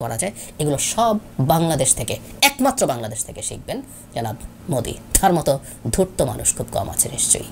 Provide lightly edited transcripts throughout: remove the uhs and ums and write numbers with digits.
করা যায়, এগুলো সব বাংলাদেশ থেকে, একমাত্র বাংলাদেশ থেকে শিখবেন জনাব মোদি। তার মতো ধূর্ত মানুষ খুব কম আছে নিশ্চয়ই।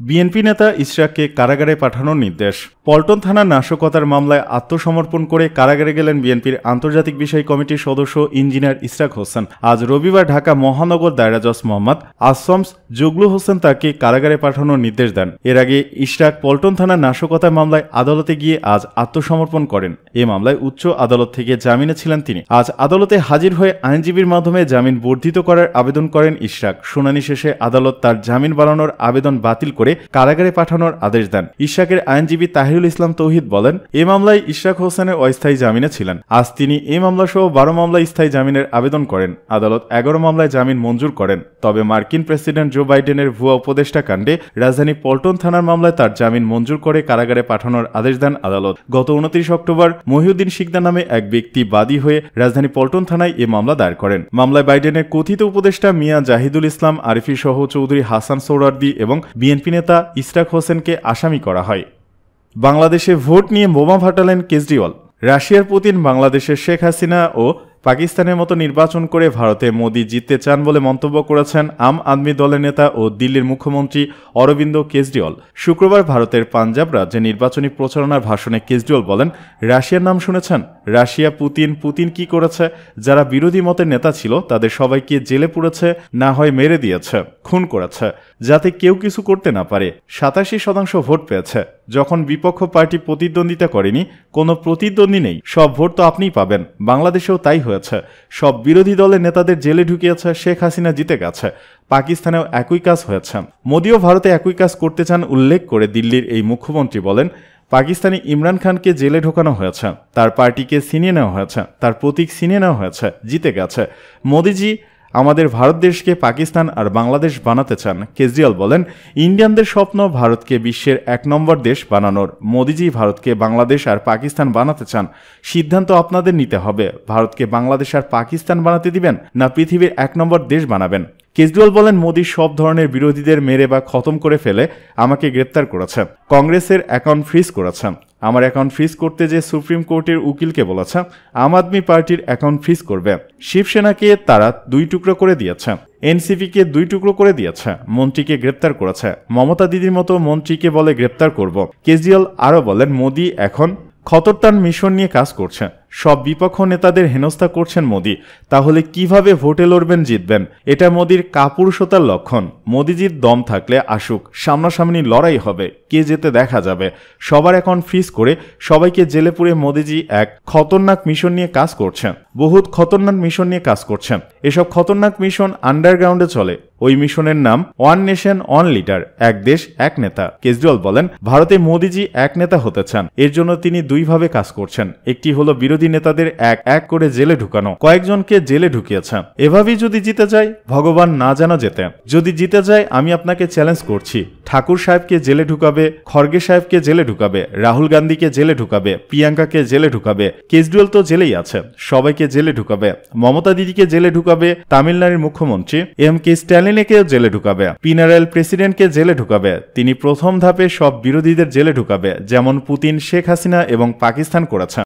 বিএনপি নেতা ইশরাককে কারাগারে পাঠানোর নির্দেশ। পল্টন থানার নাশকতার মামলায় আত্মসমর্পণ করে কারাগারে গেলেন বিএনপির আন্তর্জাতিক বিষয় কমিটির সদস্য ইঞ্জিনিয়ার ইশরাক হোসেন। আজ রবিবার ঢাকা মহানগর দায়রা জজ মোহাম্মদ আসম্স জগলু হোসেন তাকে কারাগারে পাঠানোর নির্দেশ দেন। এর আগে ইশরাক পল্টন থানার নাশকতার মামলায় আদালতে গিয়ে আজ আত্মসমর্পণ করেন। এ মামলায় উচ্চ আদালত থেকে জামিনে ছিলেন তিনি। আজ আদালতে হাজির হয়ে আইনজীবীর মাধ্যমে জামিন বর্ধিত করার আবেদন করেন ইশরাক। শুনানি শেষে আদালত তার জামিন বাড়ানোর আবেদন বাতিল করে কারাগারে পাঠানোর আদেশ দেন। ইশরাকের আইনজীবী তাহিরুল ইসলাম তৌহিদ বলেন, এ মামলায় ইশরাক হোসেনের অস্থায়ী জামিনে ছিলেন। আজ তিনি এ মামলা সহ 12 মামলায় স্থায়ী জামিনের আবেদন করেন। আদালত 11 মামলায় জামিন মঞ্জুর করেন। তবে মার্কিন প্রেসিডেন্ট জো বাইডেনের ভুয়া উপদেষ্টা কাণ্ডে রাজধানী পল্টন থানার মামলায় তার জামিন মঞ্জুর করে কারাগারে পাঠানোর আদেশ দেন আদালত। গত 29 অক্টোবর মহিউদ্দিন শিকদার নামে এক ব্যক্তি বাদী হয়ে রাজধানী পল্টন থানায় এ মামলা দায়ের করেন। মামলায় বাইডেনের কথিত উপদেষ্টা মিয়া জাহিদুল ইসলাম আরিফি সহ চৌধুরী হাসান সোহরাওয়ার্দী এবং বিএনপি নেতা ইশরাক হোসেনকে আসামি করা হয়। বাংলাদেশে ভোট নিয়ে বোমা ফাটালেন কেজরিওয়াল। রাশিয়ার পুতিন বাংলাদেশের শেখ হাসিনা ও পাকিস্তানের মতো নির্বাচন করে ভারতে মোদি জিততে চান বলে মন্তব্য করেছেন আম আদমি দলের নেতা ও দিল্লির মুখ্যমন্ত্রী অরবিন্দ কেজরিওয়াল। শুক্রবার ভারতের পাঞ্জাব রাজ্যে নির্বাচনী প্রচারণার ভাষণে কেজরিওয়াল বলেন, রাশিয়ার নাম শুনেছেন? রাশিয়া পুতিন কি করেছে? যারা বিরোধী মতের নেতা ছিল তাদের সবাইকে জেলে পুরেছে, না হয় মেরে দিয়েছে, খুন করেছে, যাতে কেউ কিছু করতে না পারে। 87% ভোট পেয়েছে। যখন বিপক্ষ পার্টি প্রতিদ্বন্দ্বিতা করেনি, কোনো প্রতিদ্বন্দ্বী নেই, সব ভোট তো আপনিই পাবেন। বাংলাদেশেও তাই হয়েছে। সব বিরোধী দলের নেতাদের জেলে ঢুকিয়েছে, শেখ হাসিনা জিতে গেছে। পাকিস্তানেও একই কাজ হয়েছে। মোদিও ভারতে একই কাজ করতে চান উল্লেখ করে দিল্লির এই মুখ্যমন্ত্রী বলেন, পাকিস্তানি ইমরান খানকে জেলে ঢোকানো হয়েছে, তার পার্টিকে ছিনিয়ে নেওয়া হয়েছে, তার প্রতীক ছিনিয়ে নেওয়া হয়েছে, জিতে গেছে। মোদিজি আমাদের ভারত দেশকে পাকিস্তান আর বাংলাদেশ বানাতে চান। কেজরিওয়াল বলেন, ইন্ডিয়ানদের স্বপ্ন ভারতকে বিশ্বের 1 নম্বর দেশ বানানোর। মোদিজি ভারতকে বাংলাদেশ আর পাকিস্তান বানাতে চান। সিদ্ধান্ত আপনাদের নিতে হবে। ভারতকে বাংলাদেশ আর পাকিস্তান বানাতে দিবেন, না পৃথিবীর 1 নম্বর দেশ বানাবেন? কেজরিওয়াল বলেন, মোদি সব ধরনের বিরোধীদের মেরে বা খতম করে ফেলে আমাকে গ্রেপ্তার করেছে। কংগ্রেসের অ্যাকাউন্ট ফ্রিজ করেছে। আমার অ্যাকাউন্ট ফ্রিজ করতে যে সুপ্রিম কোর্টের উকিলকে বলেছে আম আদমি পার্টির অ্যাকাউন্ট ফ্রিজ করবে। শিবসেনাকে তারা 2 টুকরো করে দিয়েছে, এনসিপিকে 2 টুকরো করে দিয়েছে, মন্ত্রীকে গ্রেপ্তার করেছে। মমতা দিদির মতো মন্ত্রীকে বলে গ্রেপ্তার করব। কেজরিওয়াল আরও বলেন, মোদি এখন খতরতান মিশন নিয়ে কাজ করছে। সব বিপক্ষ নেতাদের হেনস্থা করছেন মোদি। তাহলে কিভাবে ভোটে লড়বেন, জিতবেন? এটা মোদির কাপুরুষতার লক্ষণ। মোদিজির দম থাকলে আসুক, সামনাসামনি লড়াই হবে, কে যেতে দেখা যাবে। সবার অ্যাকাউন্ট ফ্রিজ করে সবাইকে জেলে পুরে মোদিজি এক খতরনাক মিশন নিয়ে কাজ করছেন। বহুত খতরনাক মিশন নিয়ে কাজ করছেন। এসব খতরনাক মিশন আন্ডারগ্রাউন্ডে চলে। ওই মিশনের নাম ওয়ান নেশন ওয়ান লিডার, এক দেশ এক নেতা। কেজরিওয়াল বলেন, ভারতে মোদিজি এক নেতা হতে চান। এর জন্য তিনি 2 ভাবে কাজ করছেন। একটি হলো বিরোধী নেতাদের এক করে জেলে ঢুকানো, কয়েকজনকে জেলে ঢুকিয়েছেন। এভাবেই যদি জিতে যায়, ভগবান না যেন যেতে। যদি জিতে যায়, আমি আপনাকে চ্যালেঞ্জ করছি, ঠাকুর সাহেবকে জেলে ঢুকাবে, খড়গে সাহেবকে জেলে ঢুকাবে, রাহুল গান্ধীকে জেলে ঢুকাবে, প্রিয়াঙ্কাকে জেলে ঢুকাবে, কেজরিওয়াল তো জেলেই আছে, সবাইকে জেলে ঢুকাবে। মমতা দিদিকে জেলে ঢুকাবে, তামিলনাড়ুর মুখ্যমন্ত্রী এম.কে. স্ট্যালিনকে জেলে ঢুকাবে, পিনারাইল প্রেসিডেন্টকে জেলে ঢুকাবে। তিনি প্রথম ধাপে সব বিরোধীদের জেলে ঢুকাবে, যেমন পুতিন, শেখ হাসিনা এবং পাকিস্তান করেছে।